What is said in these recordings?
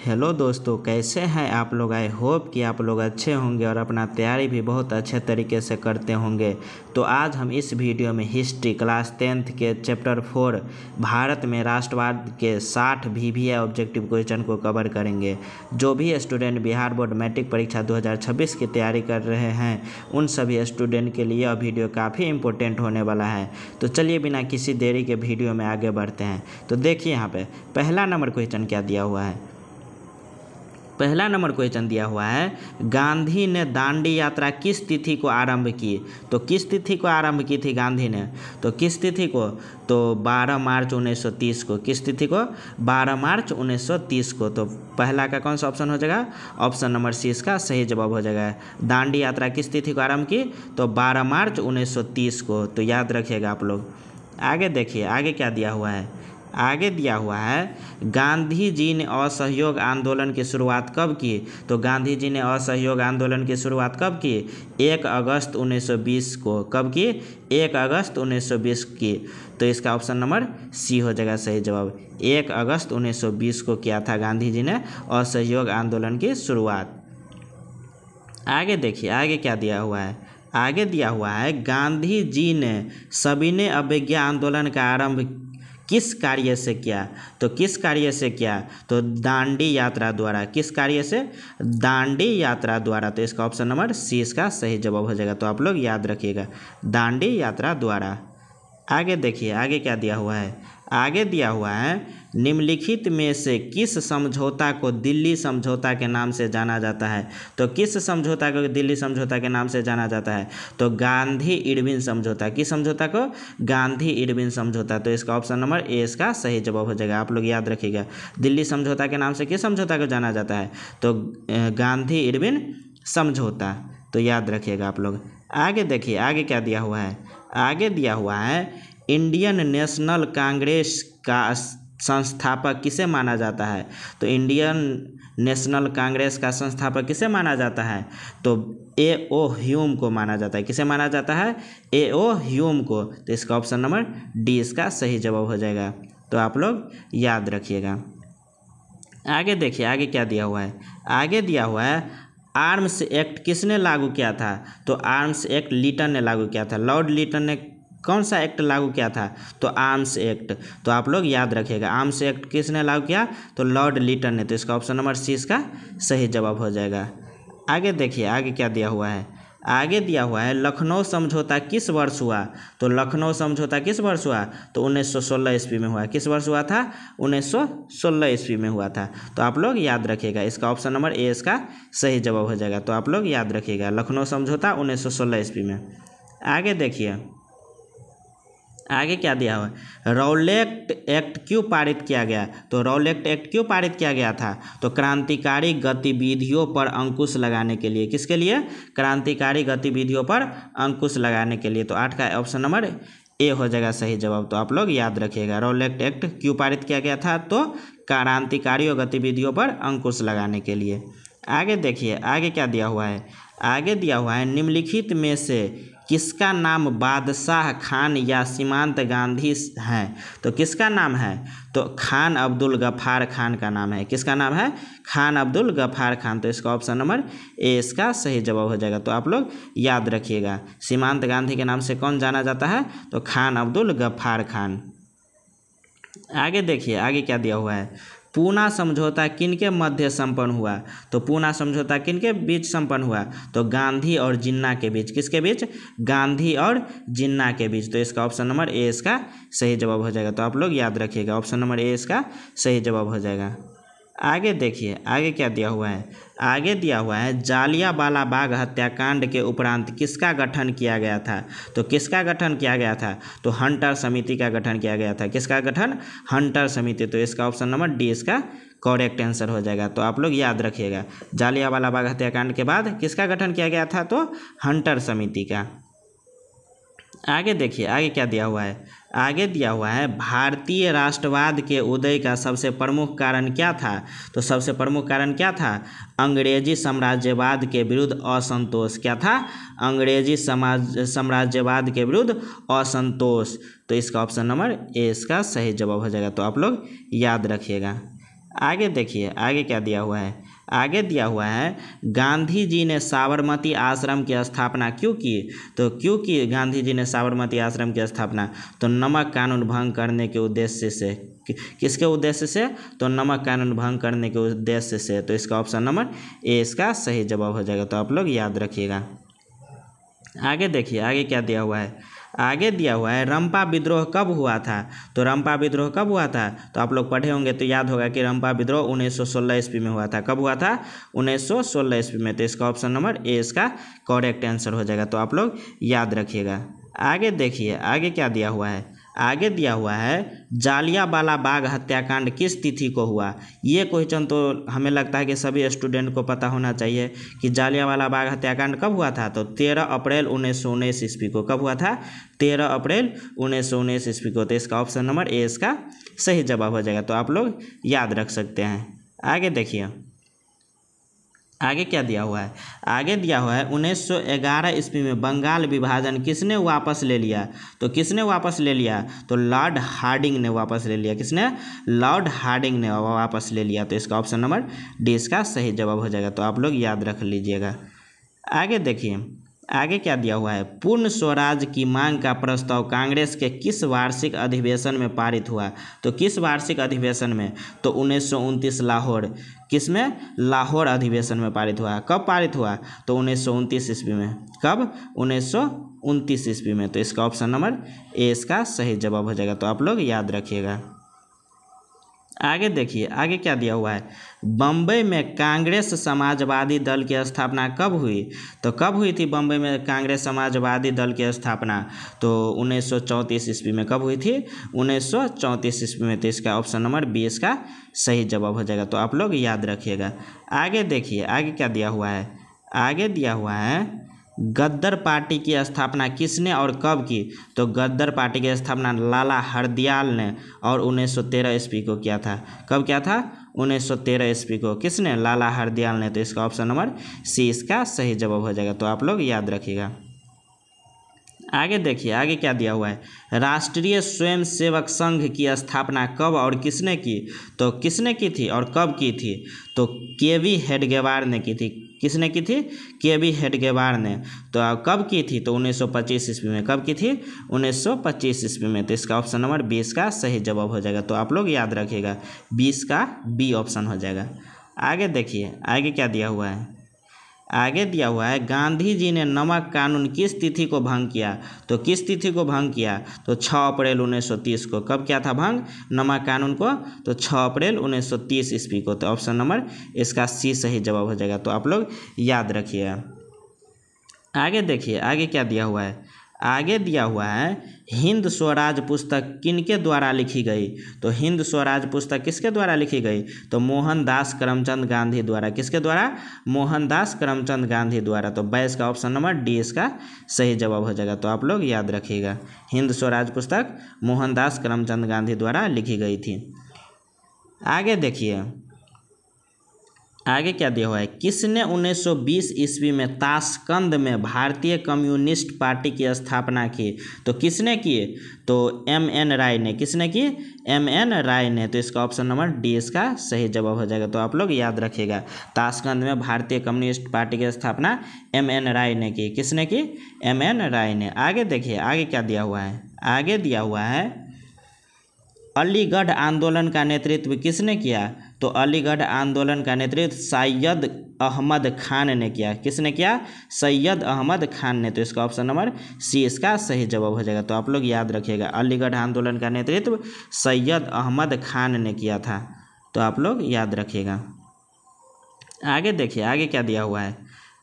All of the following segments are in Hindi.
हेलो दोस्तों, कैसे हैं आप लोग। आई होप कि आप लोग अच्छे होंगे और अपना तैयारी भी बहुत अच्छे तरीके से करते होंगे। तो आज हम इस वीडियो में हिस्ट्री क्लास 10th के चैप्टर 4 भारत में राष्ट्रवाद के 60 VVI ऑब्जेक्टिव क्वेश्चन को कवर करेंगे। जो भी स्टूडेंट बिहार बोर्ड मैट्रिक परीक्षा 2026 की तैयारी कर रहे हैं उन सभी स्टूडेंट के लिए यह वीडियो काफ़ी इंपॉर्टेंट होने वाला है। तो चलिए बिना किसी देरी के वीडियो में आगे बढ़ते हैं। तो देखिए यहाँ पे पहला नंबर क्वेश्चन क्या दिया हुआ है। पहला नंबर क्वेश्चन दिया हुआ है, गांधी ने दांडी यात्रा किस तिथि को आरंभ की। तो किस तिथि को आरंभ की थी गांधी ने, तो किस तिथि को, तो 12 मार्च 1930 को। किस तिथि को, 12 मार्च 1930 को। तो पहला का कौन सा ऑप्शन हो जाएगा, ऑप्शन नंबर सी इसका सही जवाब हो जाएगा। दांडी यात्रा किस तिथि को आरंभ की, तो 12 मार्च 1930 को। तो याद रखिएगा आप लोग। आगे देखिए आगे क्या दिया हुआ है। आगे दिया हुआ है, गांधी जी ने असहयोग आंदोलन की शुरुआत कब की। तो गांधी जी ने असहयोग आंदोलन की शुरुआत कब की, 1 अगस्त 1920 को। कब की, 1 अगस्त 1920 की। तो इसका ऑप्शन नंबर सी हो जाएगा सही जवाब। 1 अगस्त 1920 को किया था गांधी जी ने असहयोग आंदोलन की शुरुआत। आगे देखिए आगे क्या दिया हुआ है। आगे दिया हुआ है, गांधी जी ने सविनय अवज्ञा आंदोलन का आरंभ किस कार्य से किया। तो किस कार्य से किया, तो दांडी यात्रा द्वारा। किस कार्य से, दांडी यात्रा द्वारा। तो इसका ऑप्शन नंबर सी इसका सही जवाब हो जाएगा। तो आप लोग याद रखिएगा, दांडी यात्रा द्वारा। आगे देखिए आगे क्या दिया हुआ है। आगे दिया हुआ है, निम्नलिखित में से किस समझौता को दिल्ली समझौता के नाम से जाना जाता है। तो किस समझौता को दिल्ली समझौता के नाम से जाना जाता है, तो गांधी इरविन समझौता। किस समझौता को, गांधी इरविन समझौता। तो इसका ऑप्शन नंबर ए इसका सही जवाब हो जाएगा। आप लोग याद रखिएगा, दिल्ली समझौता के नाम से किस समझौता को जाना जाता है, तो गांधी इरविन समझौता। तो याद रखिएगा आप लोग। आगे देखिए आगे क्या दिया हुआ है। आगे दिया हुआ है, इंडियन नेशनल कांग्रेस का संस्थापक किसे माना जाता है। तो इंडियन नेशनल कांग्रेस का संस्थापक किसे माना जाता है, तो A.O. ह्यूम को माना जाता है। किसे माना जाता है, A.O. ह्यूम को। तो इसका ऑप्शन नंबर डी इसका सही जवाब हो जाएगा। तो आप लोग याद रखिएगा। आगे देखिए आगे क्या दिया हुआ है। आगे दिया हुआ है, आर्म्स एक्ट किसने लागू किया था। तो आर्म्स एक्ट लिटन ने लागू किया था। लॉर्ड लिटन ने कौन सा एक्ट लागू किया था, तो आर्म्स एक्ट। तो आप लोग याद रखिएगा, आर्म्स एक्ट किसने लागू किया, तो लॉर्ड लिटन ने। तो इसका ऑप्शन नंबर सी इसका सही जवाब हो जाएगा। आगे देखिए आगे क्या दिया हुआ है। आगे दिया हुआ है, लखनऊ समझौता किस वर्ष हुआ। तो लखनऊ समझौता किस वर्ष हुआ, तो 1916 ईस्वी में हुआ। किस वर्ष हुआ था, 1916 ईस्वी में हुआ था। तो आप लोग याद रखिएगा, इसका ऑप्शन नंबर ए इसका सही जवाब हो जाएगा। तो आप लोग याद रखिएगा, लखनऊ समझौता 1916 ईस्वी में। आगे देखिए आगे क्या दिया हुआ है, रौलेट एक्ट क्यों पारित किया गया। तो रौलेट एक्ट क्यों पारित किया गया था, तो क्रांतिकारी गतिविधियों पर अंकुश लगाने के लिए। किसके लिए, क्रांतिकारी गतिविधियों पर अंकुश लगाने के लिए। तो 8 का ऑप्शन नंबर ए हो जाएगा सही जवाब। तो आप लोग याद रखिएगा, रौलेट एक्ट क्यों पारित किया गया था, तो क्रांतिकारी गतिविधियों पर अंकुश लगाने के लिए। आगे देखिए आगे क्या दिया हुआ है। आगे दिया हुआ है, निम्नलिखित में से किसका नाम बादशाह खान या सीमांत गांधी है। तो किसका नाम है, तो खान अब्दुल गफ्फार खान का नाम है। किसका नाम है, खान अब्दुल गफ्फार खान। तो इसका ऑप्शन नंबर ए इसका सही जवाब हो जाएगा। तो आप लोग याद रखिएगा, सीमांत गांधी के नाम से कौन जाना जाता है, तो खान अब्दुल गफ्फार खान। आगे देखिए आगे क्या दिया हुआ है, पूना समझौता किनके मध्य संपन्न हुआ। तो पूना समझौता किनके बीच संपन्न हुआ, तो गांधी और जिन्ना के बीच। किसके बीच, गांधी और जिन्ना के बीच। तो इसका ऑप्शन नंबर ए इसका सही जवाब हो जाएगा। तो आप लोग याद रखिएगा, ऑप्शन नंबर ए इसका सही जवाब हो जाएगा। आगे देखिए आगे क्या दिया हुआ है। आगे दिया हुआ है, जालियांवाला बाग हत्याकांड के उपरांत किसका गठन किया गया था। तो किसका गठन किया गया था, तो हंटर समिति का गठन किया गया था। किसका गठन, हंटर समिति। तो इसका ऑप्शन नंबर डी इसका करेक्ट आंसर हो जाएगा। तो आप लोग याद रखिएगा, जालियांवाला बाग हत्याकांड के बाद किसका गठन किया गया था, तो हंटर समिति का। आगे देखिए आगे क्या दिया हुआ है। आगे दिया हुआ है, भारतीय राष्ट्रवाद के उदय का सबसे प्रमुख कारण क्या था। तो सबसे प्रमुख कारण क्या था, अंग्रेजी साम्राज्यवाद के विरुद्ध असंतोष। क्या था, अंग्रेजी साम्राज्यवाद के विरुद्ध असंतोष। तो इसका ऑप्शन नंबर ए इसका सही जवाब हो जाएगा। तो आप लोग याद रखिएगा। आगे देखिए आगे क्या दिया हुआ है। आगे दिया हुआ है गांधी जी ने साबरमती आश्रम की स्थापना क्यों की। तो क्यों की गांधी जी ने साबरमती आश्रम की स्थापना। तो नमक कानून भंग करने के उद्देश्य से। किसके उद्देश्य से। तो नमक कानून भंग करने के उद्देश्य से। तो इसका ऑप्शन नंबर ए इसका सही जवाब हो जाएगा। तो आप लोग याद रखिएगा। आगे देखिए आगे क्या दिया हुआ है। आगे दिया हुआ है रंपा विद्रोह कब हुआ था। तो रंपा विद्रोह कब हुआ था। तो आप लोग पढ़े होंगे तो याद होगा कि रंपा विद्रोह 1916 ईस्वी में हुआ था। कब हुआ था 1916 ईस्वी में। तो इसका ऑप्शन नंबर ए इसका करेक्ट आंसर हो जाएगा। तो आप लोग याद रखिएगा। आगे देखिए आगे क्या दिया हुआ है। आगे दिया हुआ है जालियांवाला बाग हत्याकांड किस तिथि को हुआ। ये क्वेश्चन तो हमें लगता है कि सभी स्टूडेंट को पता होना चाहिए कि जालियांवाला बाग हत्याकांड कब हुआ था। तो 13 अप्रैल 1919 ईस्वी को। कब हुआ था 13 अप्रैल 1919 ईस्वी को। तो इसका ऑप्शन नंबर ए इसका सही जवाब हो जाएगा। तो आप लोग याद रख सकते हैं। आगे देखिए आगे क्या दिया हुआ है। आगे दिया हुआ है 1911 ईस्वी में बंगाल विभाजन किसने वापस ले लिया। तो किसने वापस ले लिया। तो लॉर्ड हार्डिंग ने वापस ले लिया। किसने लॉर्ड हार्डिंग ने वापस ले लिया। तो इसका ऑप्शन नंबर डी इसका सही जवाब हो जाएगा। तो आप लोग याद रख लीजिएगा। आगे देखिए आगे क्या दिया हुआ है पूर्ण स्वराज की मांग का प्रस्ताव कांग्रेस के किस वार्षिक अधिवेशन में पारित हुआ। तो किस वार्षिक अधिवेशन में। तो 1929 लाहौर। किसमें लाहौर अधिवेशन में पारित हुआ। कब पारित हुआ। तो 1929 ईस्वी में। कब 1929 ईस्वी में। तो इसका ऑप्शन नंबर ए इसका सही जवाब हो जाएगा। तो आप लोग याद रखिएगा। आगे देखिए आगे क्या दिया हुआ है बम्बई में कांग्रेस समाजवादी दल की स्थापना कब हुई। तो कब हुई थी बम्बई में कांग्रेस समाजवादी दल की स्थापना। तो 1934 ईस्वी में। कब हुई थी 1934 ईस्वी में। तो इसका ऑप्शन नंबर बी इसका सही जवाब हो जाएगा। तो आप लोग याद रखिएगा। आगे देखिए आगे क्या दिया हुआ है। आगे दिया हुआ है गद्दर पार्टी की स्थापना किसने और कब की। तो गद्दर पार्टी की स्थापना लाला हरदयाल ने और 1913 ईस्वी को किया था। कब किया था 1913 ईस्वी को। किसने लाला हरदयाल ने। तो इसका ऑप्शन नंबर सी इसका सही जवाब हो जाएगा। तो आप लोग याद रखिएगा। आगे देखिए आगे क्या दिया हुआ है राष्ट्रीय स्वयंसेवक संघ की स्थापना कब और किसने की। तो किसने की थी और कब की थी। तो केवी हेडगेवार ने की थी। किसने की थी केवी हेडगेवार ने। तो कब की थी। तो 1925 ईस्वी में। कब की थी 1925 ईस्वी में। तो इसका ऑप्शन नंबर 20 का सही जवाब हो जाएगा। तो आप लोग याद रखिएगा 20 का बी ऑप्शन हो जाएगा। आगे देखिए आगे क्या दिया हुआ है। आगे दिया हुआ है गांधी जी ने नमक कानून किस तिथि को भंग किया। तो किस तिथि को भंग किया। तो 6 अप्रैल 1930 को। कब किया था भंग नमक कानून को। तो 6 अप्रैल 1930 ईस्वी को। तो ऑप्शन नंबर इसका सी सही जवाब हो जाएगा। तो आप लोग याद रखिए। आगे देखिए आगे क्या दिया हुआ है। आगे दिया हुआ है हिंद स्वराज पुस्तक किनके द्वारा लिखी गई। तो हिंद स्वराज पुस्तक किसके द्वारा लिखी गई। तो मोहनदास करमचंद गांधी द्वारा। किसके द्वारा मोहनदास करमचंद गांधी द्वारा। तो 22 का ऑप्शन नंबर डी इसका सही जवाब हो जाएगा। तो आप लोग याद रखिएगा हिंद स्वराज पुस्तक मोहनदास करमचंद गांधी द्वारा लिखी गई थी। आगे देखिए आगे क्या दिया हुआ है किसने 1920 ईस्वी में ताशकंद में भारतीय कम्युनिस्ट पार्टी की स्थापना की। तो किसने की। तो M.N. राय ने। किसने की M.N. राय ने। तो इसका ऑप्शन नंबर डी इसका सही जवाब हो जाएगा। तो आप लोग याद रखिएगा ताशकंद में भारतीय कम्युनिस्ट पार्टी की स्थापना M.N. राय ने की। किसने की M.N. राय ने। आगे देखिए आगे क्या दिया हुआ है। आगे दिया हुआ है अलीगढ़ आंदोलन का नेतृत्व किसने किया। तो अलीगढ़ आंदोलन का नेतृत्व सैयद अहमद खान ने किया। किसने किया सैयद अहमद खान ने। तो इसका ऑप्शन नंबर सी इसका सही जवाब हो जाएगा। तो आप लोग याद रखिएगा अलीगढ़ आंदोलन का नेतृत्व सैयद अहमद खान ने किया था। तो आप लोग याद रखिएगा। आगे देखिए आगे क्या दिया हुआ है।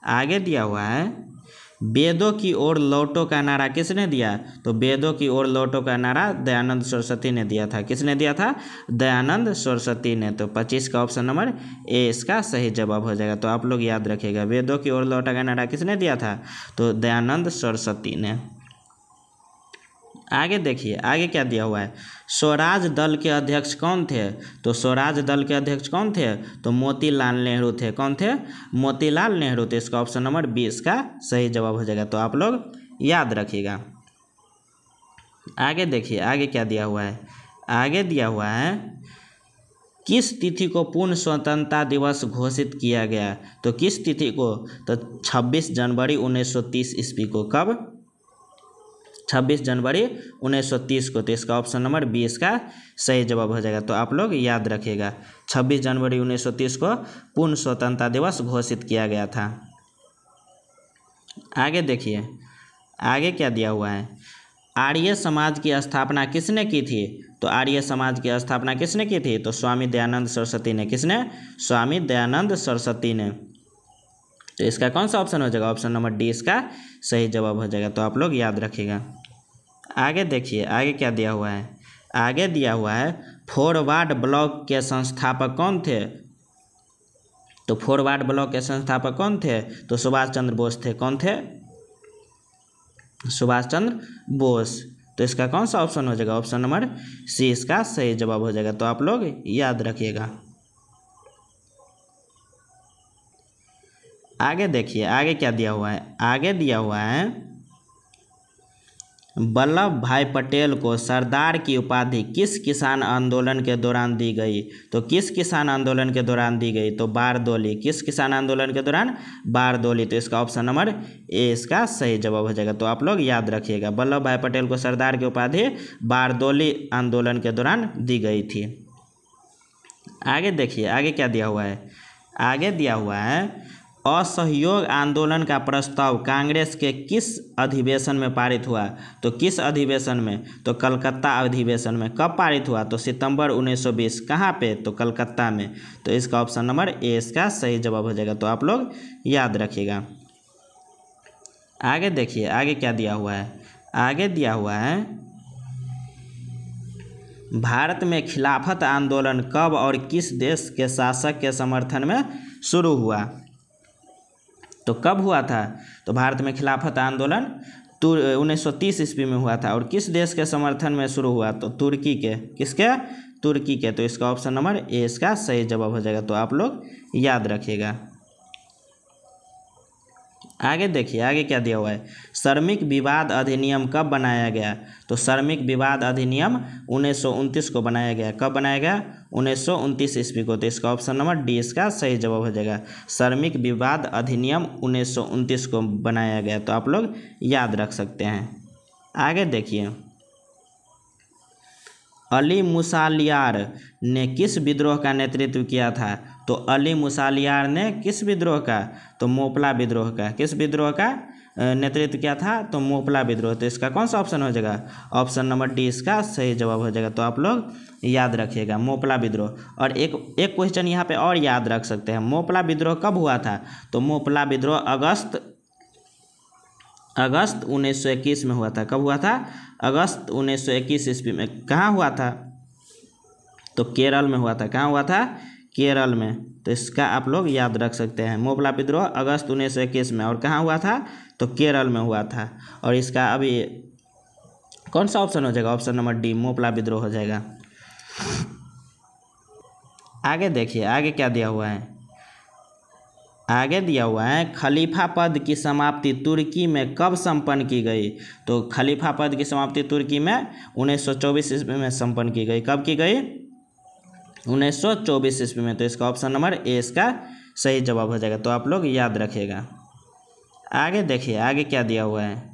आगे दिया हुआ है वेदों की ओर लौटो का नारा किसने दिया। तो वेदों की ओर लौटो का नारा दयानंद सरस्वती ने दिया था। किसने दिया था दयानंद सरस्वती ने। तो 25 का ऑप्शन नंबर ए इसका सही जवाब हो जाएगा। तो आप लोग याद रखिएगा वेदों की ओर लौटो का नारा किसने दिया था। तो दयानंद सरस्वती ने। आगे देखिए आगे क्या दिया हुआ है स्वराज दल के अध्यक्ष कौन थे। तो स्वराज दल के अध्यक्ष कौन थे। तो मोतीलाल नेहरू थे। कौन थे मोतीलाल नेहरू थे। इसका ऑप्शन नंबर 20 का सही जवाब हो जाएगा। तो आप लोग याद रखिएगा। आगे देखिए आगे क्या दिया हुआ है। आगे दिया हुआ है किस तिथि को पूर्ण स्वतंत्रता दिवस घोषित किया गया? तो किस तिथि को? तो 26 जनवरी 1930 ईस्वी को। कब? 26 जनवरी 1930 को। तो इसका ऑप्शन नंबर 20 का सही जवाब हो जाएगा। तो आप लोग याद रखिएगा 26 जनवरी 1930 को पूर्ण स्वतंत्रता दिवस घोषित किया गया था। आगे देखिए, आगे क्या दिया हुआ है। आर्य समाज की स्थापना किसने की थी? तो आर्य समाज की स्थापना किसने की थी? तो स्वामी दयानंद सरस्वती ने। किसने? स्वामी दयानंद सरस्वती ने। तो इसका कौन सा ऑप्शन हो जाएगा? ऑप्शन नंबर डी इसका सही जवाब हो जाएगा। तो आप लोग याद रखिएगा। आगे देखिए, आगे क्या दिया हुआ है। आगे दिया हुआ है फॉरवर्ड ब्लॉक के संस्थापक कौन थे? तो फॉरवर्ड ब्लॉक के संस्थापक कौन थे? तो सुभाष चंद्र बोस थे। कौन थे? सुभाष चंद्र बोस। तो इसका कौन सा ऑप्शन हो जाएगा? ऑप्शन नंबर सी इसका सही जवाब हो जाएगा। तो आप लोग याद रखिएगा। आगे देखिए, आगे क्या दिया हुआ है। आगे दिया हुआ है वल्लभ भाई पटेल को सरदार की उपाधि किस किसान आंदोलन के दौरान दी गई? तो किस किसान आंदोलन के दौरान दी गई? तो बारदौली। किस किसान आंदोलन के दौरान? बारदौली। तो इसका ऑप्शन नंबर ए इसका सही जवाब हो जाएगा। तो आप लोग याद रखिएगा वल्लभ भाई पटेल को सरदार की उपाधि बारदौली आंदोलन के दौरान दी गई थी। आगे देखिए, आगे क्या दिया हुआ है। आगे दिया हुआ है असहयोग आंदोलन का प्रस्ताव कांग्रेस के किस अधिवेशन में पारित हुआ? तो किस अधिवेशन में? तो कलकत्ता अधिवेशन में। कब पारित हुआ? तो सितंबर 1920। कहाँ पे? तो कलकत्ता में। तो इसका ऑप्शन नंबर ए इसका सही जवाब हो जाएगा। तो आप लोग याद रखिएगा। आगे देखिए, आगे क्या दिया हुआ है। आगे दिया हुआ है भारत में खिलाफत आंदोलन कब और किस देश के शासक के समर्थन में शुरू हुआ? तो कब हुआ था? तो भारत में खिलाफत आंदोलन 1930 ईस्वी में हुआ था। और किस देश के समर्थन में शुरू हुआ? तो तुर्की के। किसके? तुर्की के। तो इसका ऑप्शन नंबर ए इसका सही जवाब हो जाएगा। तो आप लोग याद रखिएगा। आगे देखिए, आगे क्या दिया हुआ है। श्रमिक विवाद अधिनियम कब बनाया गया? तो श्रमिक विवाद अधिनियम 1929 को बनाया गया। कब बनाया गया? 1929 ईस्वी को। तो इसका ऑप्शन नंबर डी इसका सही जवाब हो जाएगा। श्रमिक विवाद अधिनियम 1929 को बनाया गया। तो आप लोग याद रख सकते हैं। आगे देखिए, अली मुसालियार ने किस विद्रोह का नेतृत्व किया था? तो अली मुसालियार ने किस विद्रोह का? तो मोपला विद्रोह का। किस विद्रोह का नेतृत्व किया था? तो मोपला विद्रोह। तो इसका कौन सा ऑप्शन हो जाएगा? ऑप्शन नंबर डी इसका सही जवाब हो जाएगा। तो आप लोग याद रखिएगा मोपला विद्रोह। और एक क्वेश्चन यहाँ पे और याद रख सकते हैं। मोपला विद्रोह कब हुआ था? तो मोपला विद्रोह अगस्त 1921 में हुआ था। कब हुआ था? अगस्त 1921 ईस्वी में। कहाँ हुआ था? तो केरल में हुआ था। कहाँ हुआ था? केरल में। तो इसका आप लोग याद रख सकते हैं। मोपला विद्रोह अगस्त 1921 में। और कहाँ हुआ था? तो केरल में हुआ था। और इसका अभी कौन सा ऑप्शन हो जाएगा? ऑप्शन नंबर डी मोपला विद्रोह हो जाएगा। आगे देखिए, आगे क्या दिया हुआ है। आगे दिया हुआ है खलीफा पद की समाप्ति तुर्की में कब संपन्न की गई? तो खलीफा पद की समाप्ति तुर्की में 1924 ईस्वी में संपन्न की गई। कब की गई? 1924 ईस्वी में। तो इसका ऑप्शन नंबर ए इसका सही जवाब हो जाएगा। तो आप लोग याद रखिएगा। आगे देखिए, आगे क्या दिया हुआ है।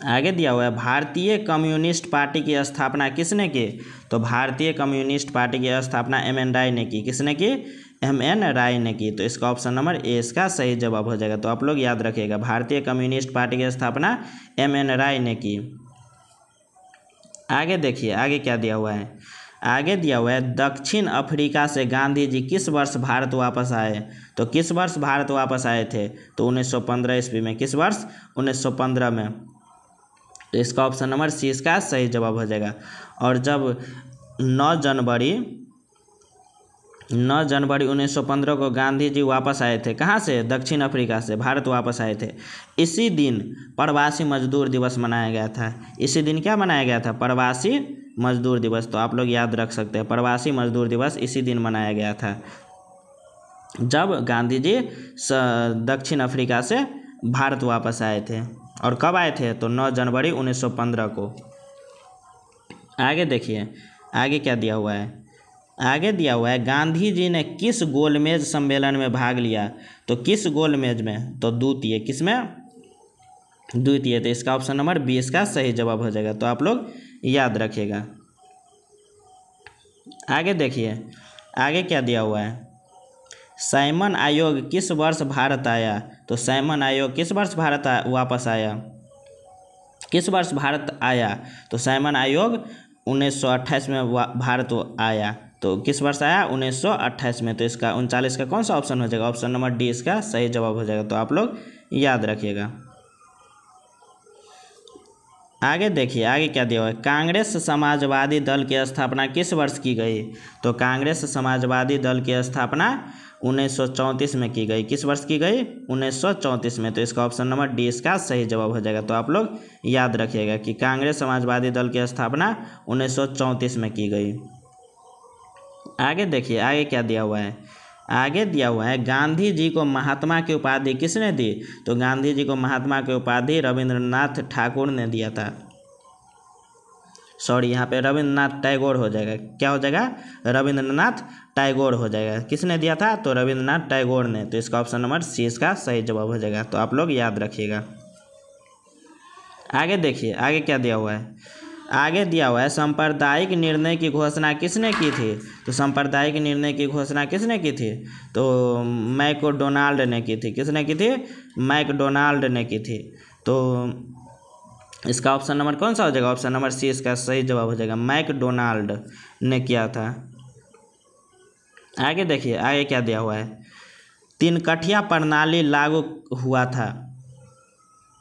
आगे दिया हुआ है भारतीय कम्युनिस्ट पार्टी की स्थापना किसने की? तो भारतीय कम्युनिस्ट पार्टी की स्थापना एम.एन. राय ने की। किसने की? एम.एन. राय ने की। तो इसका ऑप्शन नंबर ए इसका सही जवाब हो जाएगा। तो आप लोग याद रखिएगा भारतीय कम्युनिस्ट पार्टी की स्थापना एम.एन. राय ने की। आगे देखिए, आगे क्या दिया हुआ है। आगे दिया हुआ है दक्षिण अफ्रीका से गांधी जी किस वर्ष भारत वापस आए? तो किस वर्ष भारत वापस आए थे? तो 1915 ईस्वी में। किस वर्ष? 1915 में। तो इसका ऑप्शन नंबर सी इसका सही जवाब हो जाएगा। और जब 9 जनवरी 1915 को गांधी जी वापस आए थे। कहाँ से? दक्षिण अफ्रीका से भारत वापस आए थे। इसी दिन प्रवासी मजदूर दिवस मनाया गया था। इसी दिन क्या मनाया गया था? प्रवासी मजदूर दिवस। तो आप लोग याद रख सकते हैं प्रवासी मजदूर दिवस इसी दिन मनाया गया था जब गांधी जी दक्षिण अफ्रीका से भारत वापस आए थे। और कब आए थे? तो 9 जनवरी 1915 को। आगे देखिए, आगे क्या दिया हुआ है। आगे दिया हुआ है गांधी जी ने किस गोलमेज सम्मेलन में भाग लिया, तो किस गोलमेज में, तो द्वितीय, किस में, द्वितीय, तो इसका ऑप्शन नंबर 20 का सही जवाब हो जाएगा, तो आप लोग याद रखिएगा। आगे देखिए आगे क्या दिया हुआ है, साइमन आयोग किस वर्ष भारत आया, तो साइमन आयोग किस वर्ष भारत वापस आया, किस वर्ष भारत आया, तो साइमन आयोग 1928 में भारत आया, तो किस वर्ष आया, 1928 में, तो इसका 39 का कौन सा ऑप्शन हो जाएगा, ऑप्शन नंबर डी इसका सही जवाब हो जाएगा, तो आप लोग याद रखिएगा। आगे देखिए आगे क्या दिया हुआ है, कांग्रेस समाजवादी दल की स्थापना किस वर्ष की गई, तो कांग्रेस समाजवादी दल की स्थापना 1934 में की गई, किस वर्ष की गई, 1934 में, तो इसका ऑप्शन नंबर डी इसका सही जवाब हो जाएगा, तो आप लोग याद रखिएगा कि कांग्रेस समाजवादी दल की स्थापना 1934 में की गई। आगे देखिए आगे क्या दिया हुआ है, आगे दिया हुआ है गांधी जी को महात्मा की उपाधि किसने दी, तो गांधी जी को महात्मा की उपाधि रविंद्रनाथ ठाकुर ने दिया था, सॉरी यहाँ पे रविंद्रनाथ टैगोर हो जाएगा, क्या हो जाएगा, रविंद्रनाथ टैगोर हो जाएगा, किसने दिया था, तो रविंद्रनाथ टैगोर ने, तो इसका ऑप्शन नंबर सी इसका सही जवाब हो जाएगा, तो आप लोग याद रखिएगा। आगे देखिए आगे क्या दिया हुआ है, आगे दिया हुआ है सांप्रदायिक निर्णय की घोषणा किसने की थी, तो सांप्रदायिक निर्णय की घोषणा किसने की थी, तो मैकडोनाल्ड ने की थी, किसने की थी, मैकडोनाल्ड ने की थी, तो इसका ऑप्शन नंबर कौन सा हो जाएगा, ऑप्शन नंबर सी इसका सही जवाब हो जाएगा, मैकडोनाल्ड ने किया था। आगे देखिए आगे क्या दिया हुआ है, तीन कठिया प्रणाली लागू हुआ था,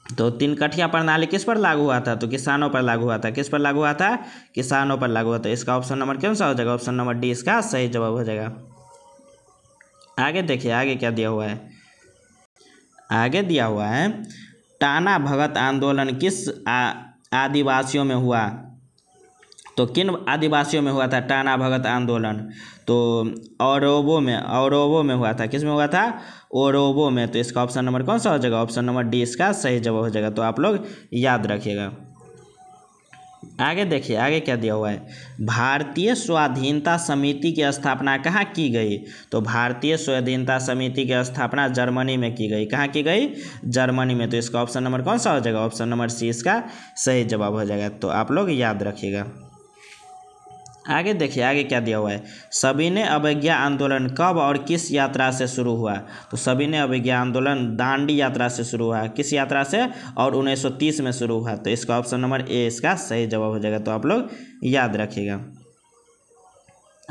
तो तीन कठिया प्रणाली किस पर लागू हुआ था, तो किसानों पर लागू हुआ था, किस पर लागू हुआ था, किसानों पर लागू हुआ था, इसका ऑप्शन नंबर कौन सा हो जाएगा, ऑप्शन नंबर डी इसका सही जवाब हो जाएगा। आगे देखिए आगे क्या दिया हुआ है, आगे दिया हुआ है टाना भगत आंदोलन किस आदिवासियों में हुआ, तो किन आदिवासियों में हुआ था टाना भगत आंदोलन, तो औरवों में हुआ था, किस में हुआ था, ओरोबो में, तो इसका ऑप्शन नंबर कौन सा हो जाएगा, ऑप्शन नंबर डी इसका सही जवाब हो जाएगा, तो आप लोग याद रखिएगा। आगे देखिए आगे क्या दिया हुआ है, भारतीय स्वाधीनता समिति की स्थापना कहाँ की गई, तो भारतीय स्वाधीनता समिति की स्थापना जर्मनी में की गई, कहाँ की गई, जर्मनी में, तो इसका ऑप्शन नंबर कौन सा हो जाएगा, ऑप्शन नंबर सी इसका सही जवाब हो जाएगा, तो आप लोग याद रखिएगा। आगे देखिए आगे क्या दिया हुआ है, सविनय अवज्ञा आंदोलन कब और किस यात्रा से शुरू हुआ, तो सविनय अवज्ञा आंदोलन दांडी यात्रा से शुरू हुआ, किस यात्रा से, और 1930 में शुरू हुआ, तो इसका ऑप्शन नंबर ए इसका सही जवाब हो जाएगा, तो आप लोग याद रखिएगा।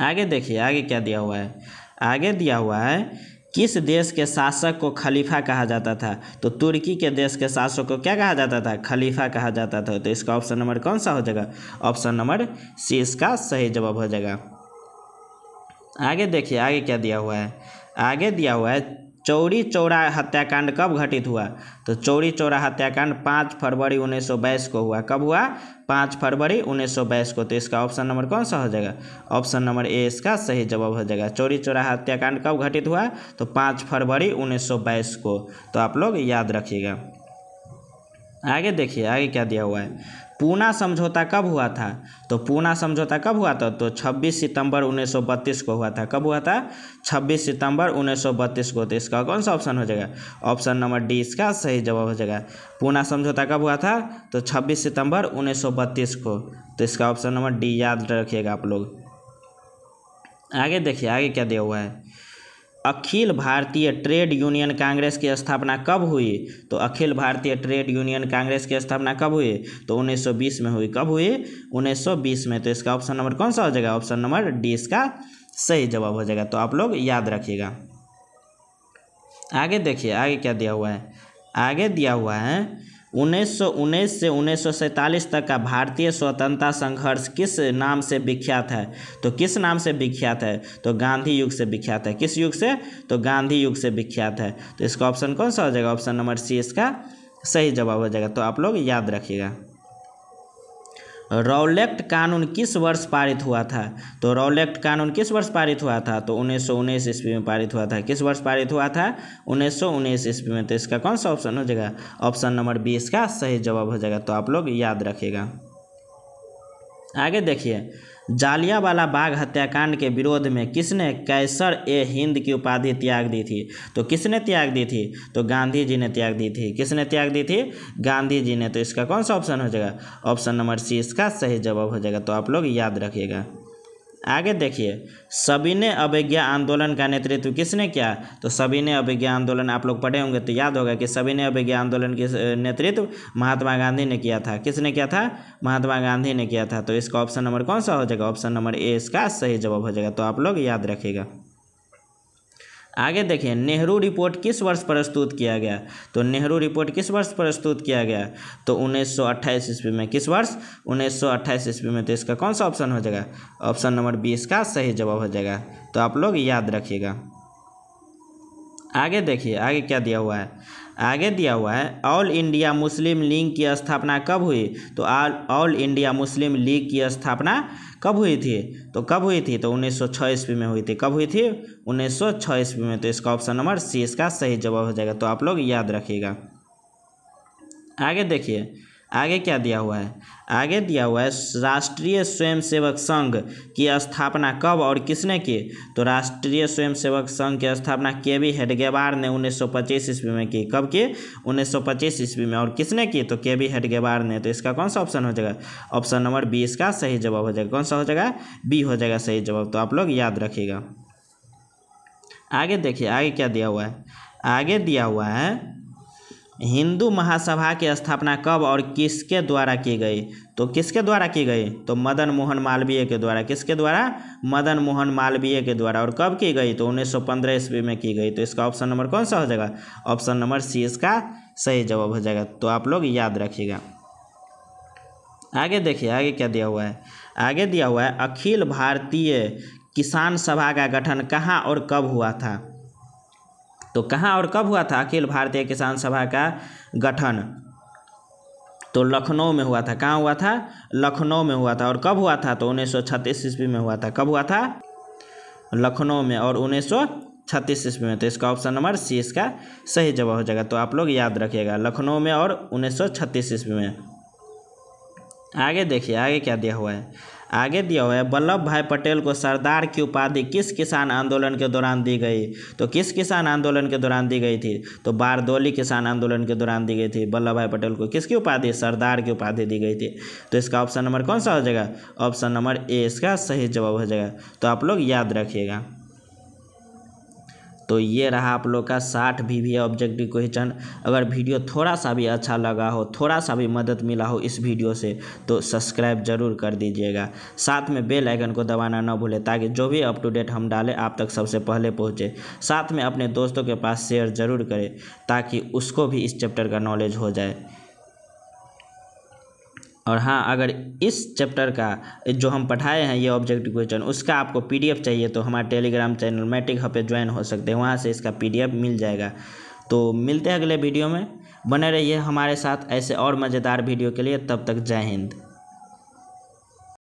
आगे देखिए आगे क्या दिया हुआ है, आगे दिया हुआ है किस देश के शासक को खलीफा कहा जाता था, तो तुर्की के देश के शासक को क्या कहा जाता था, खलीफा कहा जाता था, तो इसका ऑप्शन नंबर कौन सा हो जाएगा, ऑप्शन नंबर सी इसका सही जवाब हो जाएगा। आगे देखिए आगे क्या दिया हुआ है, आगे दिया हुआ है चौरी चौरा हत्याकांड कब घटित हुआ, तो चौरी चौरा हत्याकांड 5 फरवरी 1922 को हुआ, कब हुआ, 5 फरवरी 1922 को, तो इसका ऑप्शन नंबर कौन सा हो जाएगा, ऑप्शन नंबर ए इसका सही जवाब हो जाएगा। चौरी चौरा हत्याकांड कब घटित हुआ, तो 5 फरवरी 1922 को, तो आप लोग याद रखिएगा। आगे देखिए आगे क्या दिया हुआ है, पूना समझौता कब हुआ था, तो पूना समझौता कब हुआ था, तो 26 सितंबर 1932 को हुआ था, कब हुआ था, 26 सितंबर 1932 को, तो इसका कौन सा ऑप्शन हो जाएगा, ऑप्शन नंबर डी इसका सही जवाब हो जाएगा। पूना समझौता कब हुआ था, तो 26 सितंबर 1932 को, तो इसका ऑप्शन नंबर डी याद रखिएगा आप लोग। आगे देखिए आगे क्या दिया हुआ है, अखिल भारतीय ट्रेड यूनियन कांग्रेस की स्थापना कब हुई, तो अखिल भारतीय ट्रेड यूनियन कांग्रेस की स्थापना कब हुई, तो 1920 में हुई, कब हुई, 1920 में, तो इसका ऑप्शन नंबर कौन सा हो जाएगा, ऑप्शन नंबर डी इसका सही जवाब हो जाएगा, तो आप लोग याद रखिएगा। आगे देखिए आगे क्या दिया हुआ है, आगे दिया हुआ है 1919 से 1947 तक का भारतीय स्वतंत्रता संघर्ष किस नाम से विख्यात है, तो किस नाम से विख्यात है, तो गांधी युग से विख्यात है, किस युग से, तो गांधी युग से विख्यात है, तो इसका ऑप्शन कौन सा हो जाएगा, ऑप्शन नंबर सी इसका सही जवाब हो जाएगा, तो आप लोग याद रखिएगा। रॉलेट कानून किस वर्ष पारित हुआ था, तो रॉलेट कानून किस वर्ष पारित हुआ था, तो 1919 ईस्वी में पारित हुआ था, किस वर्ष पारित हुआ था, 1919 ईस्वी में, तो इसका कौन सा ऑप्शन हो जाएगा, ऑप्शन नंबर 20 का सही जवाब हो जाएगा, तो आप लोग याद रखिएगा। आगे देखिए, जालियांवाला बाग हत्याकांड के विरोध में किसने कैसर ए हिंद की उपाधि त्याग दी थी? तो किसने त्याग दी थी? तो गांधी जी ने त्याग दी थी। किसने त्याग दी थी? गांधी जी ने। तो इसका कौन सा ऑप्शन हो जाएगा? ऑप्शन नंबर सी इसका सही जवाब हो जाएगा। तो आप लोग याद रखिएगा। आगे देखिए, सविनय अवज्ञा आंदोलन का नेतृत्व किसने किया? तो सविनय अवज्ञा आंदोलन आप लोग पढ़े होंगे तो याद होगा कि सविनय अवज्ञा आंदोलन के नेतृत्व महात्मा गांधी ने किया था। किसने किया था? महात्मा गांधी ने किया था। तो इसका ऑप्शन नंबर कौन सा हो जाएगा? ऑप्शन नंबर ए इसका सही जवाब हो जाएगा। तो आप लोग याद रखिएगा। आगे देखिए, नेहरू रिपोर्ट किस वर्ष प्रस्तुत किया गया? तो नेहरू रिपोर्ट किस वर्ष प्रस्तुत किया गया? तो 1928 ईस्वी में। किस वर्ष? 1928 ईस्वी में। तो इसका कौन सा ऑप्शन हो जाएगा? ऑप्शन नंबर 20 का सही जवाब हो जाएगा। तो आप लोग याद रखिएगा। आगे देखिए, आगे क्या दिया हुआ है? आगे दिया हुआ है ऑल इंडिया मुस्लिम लीग की स्थापना कब हुई? तो ऑल इंडिया मुस्लिम लीग की स्थापना कब हुई थी? तो कब हुई थी? तो 1906 ईस्वी में हुई थी। कब हुई थी? 1906 ईस्वी में। तो इसका ऑप्शन नंबर सी इसका सही जवाब हो जाएगा। तो आप लोग याद रखिएगा। आगे देखिए, आगे क्या दिया हुआ है? आगे दिया हुआ है राष्ट्रीय स्वयंसेवक संघ की स्थापना कब और किसने की? तो राष्ट्रीय स्वयंसेवक संघ की स्थापना के.वी. हेडगेवार ने 1925 ईस्वी में की। कब की? 1925 ईस्वी में। और किसने की? तो के.वी. हेडगेवार ने। तो इसका कौन सा ऑप्शन हो जाएगा? ऑप्शन नंबर 20 का सही जवाब हो जाएगा। कौन सा हो जाएगा? बी हो जाएगा सही जवाब। तो आप लोग याद रखिएगा। आगे देखिए, आगे क्या दिया हुआ है? आगे दिया हुआ है हिंदू महासभा की स्थापना कब और किसके द्वारा की गई? तो किसके द्वारा की गई? तो मदन मोहन मालवीय के द्वारा। किसके द्वारा? मदन मोहन मालवीय के द्वारा। और कब की गई? तो 1915 ईस्वी में की गई। तो इसका ऑप्शन नंबर कौन सा हो जाएगा? ऑप्शन नंबर सी इसका सही जवाब हो जाएगा। तो आप लोग याद रखिएगा। आगे देखिए, आगे क्या दिया हुआ है? आगे दिया हुआ है अखिल भारतीय किसान सभा का गठन कहाँ और कब हुआ था? तो कहाँ और कब हुआ था अखिल भारतीय किसान सभा का गठन? तो लखनऊ में हुआ था। कहाँ हुआ था? लखनऊ में हुआ था। और कब हुआ था? तो 1936 ईस्वी में हुआ था। कब हुआ था? लखनऊ में और 1936 ईस्वी में। तो इसका ऑप्शन नंबर सी इसका सही जवाब हो जाएगा। तो आप लोग याद रखिएगा, लखनऊ में और 1936 ईस्वी में। आगे देखिए, आगे क्या दिया हुआ है? आगे दिया हुआ है वल्लभ भाई पटेल को सरदार की उपाधि किस किसान आंदोलन के दौरान दी गई? तो किस किसान आंदोलन के दौरान दी गई थी? तो बारदौली किसान आंदोलन के दौरान दी गई थी। वल्लभ भाई पटेल को किसकी उपाधि? सरदार की उपाधि दी गई थी। तो इसका ऑप्शन नंबर कौन सा हो जाएगा? ऑप्शन नंबर ए इसका सही जवाब हो जाएगा। तो आप लोग याद रखिएगा। तो ये रहा आप लोग का 60 VBA ऑब्जेक्टिव क्वेश्चन। अगर वीडियो थोड़ा सा भी अच्छा लगा हो, थोड़ा सा भी मदद मिला हो इस वीडियो से, तो सब्सक्राइब जरूर कर दीजिएगा। साथ में बेल आइकन को दबाना न भूलें ताकि जो भी अप टू डेट हम डालें आप तक सबसे पहले पहुँचे। साथ में अपने दोस्तों के पास शेयर ज़रूर करें ताकि उसको भी इस चैप्टर का नॉलेज हो जाए। और हाँ, अगर इस चैप्टर का जो हम पढ़ाए हैं ये ऑब्जेक्टिव क्वेश्चन उसका आपको PDF चाहिए तो हमारे टेलीग्राम चैनल मैट्रिक हब पे ज्वाइन हो सकते हैं, वहाँ से इसका PDF मिल जाएगा। तो मिलते हैं अगले वीडियो में। बने रहिए हमारे साथ ऐसे और मज़ेदार वीडियो के लिए। तब तक जय हिंद।